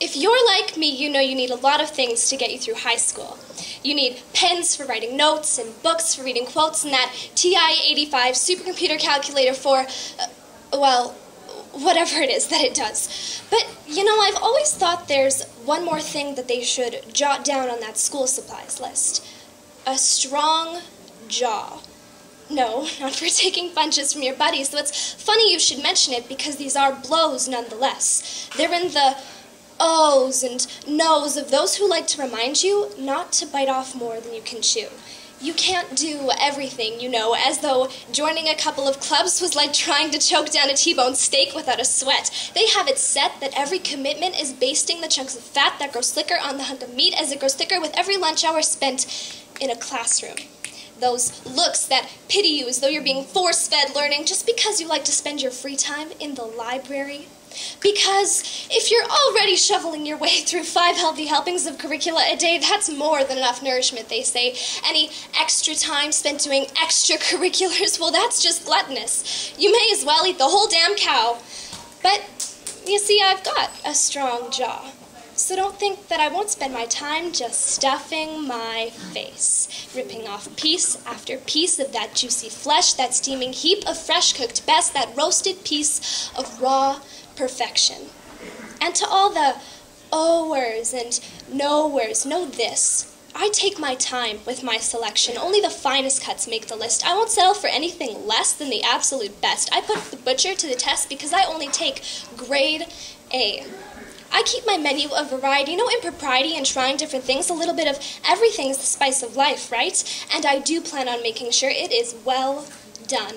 If you're like me, you know you need a lot of things to get you through high school. You need pens for writing notes and books for reading quotes and that TI-85 supercomputer calculator for, well, whatever it is that it does. But, you know, I've always thought there's one more thing that they should jot down on that school supplies list. A strong jaw. No, not for taking punches from your buddies, though it's funny you should mention it because these are blows nonetheless. They're in the ohs and no's of those who like to remind you not to bite off more than you can chew. You can't do everything, you know, as though joining a couple of clubs was like trying to choke down a T-bone steak without a sweat. They have it set that every commitment is basting the chunks of fat that grow slicker on the hunk of meat as it grows thicker with every lunch hour spent in a classroom. Those looks that pity you as though you're being force-fed learning just because you like to spend your free time in the library. Because if you're already shoveling your way through 5 healthy helpings of curricula a day, that's more than enough nourishment, they say. Any extra time spent doing extracurriculars, well, that's just gluttonous. You may as well eat the whole damn cow. But, you see, I've got a strong jaw. So don't think that I won't spend my time just stuffing my face, ripping off piece after piece of that juicy flesh, that steaming heap of fresh-cooked best, that roasted piece of raw perfection. And to all the oh-wers and no-wers, know this. I take my time with my selection. Only the finest cuts make the list. I won't settle for anything less than the absolute best. I put the butcher to the test because I only take grade A. I keep my menu of variety, no impropriety in trying different things. A little bit of everything is the spice of life, right? And I do plan on making sure it is well done.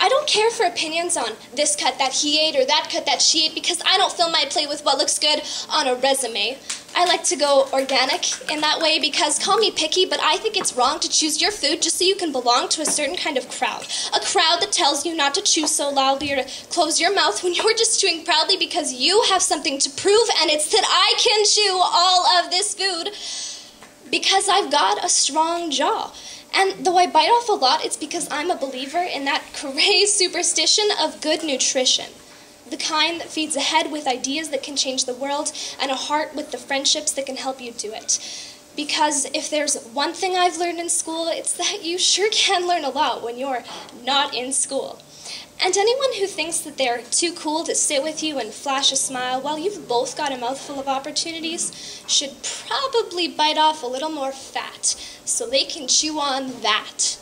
I don't care for opinions on this cut that he ate or that cut that she ate because I don't fill my plate with what looks good on a resume. I like to go organic in that way because, call me picky, but I think it's wrong to choose your food just so you can belong to a certain kind of crowd. A crowd that tells you not to chew so loudly or to close your mouth when you're just chewing proudly because you have something to prove, and it's that I can chew all of this food because I've got a strong jaw. And though I bite off a lot, it's because I'm a believer in that crazed superstition of good nutrition. The kind that feeds a head with ideas that can change the world and a heart with the friendships that can help you do it. Because if there's one thing I've learned in school, it's that you sure can learn a lot when you're not in school. And anyone who thinks that they're too cool to sit with you and flash a smile while you've both got a mouthful of opportunities should probably bite off a little more fat so they can chew on that.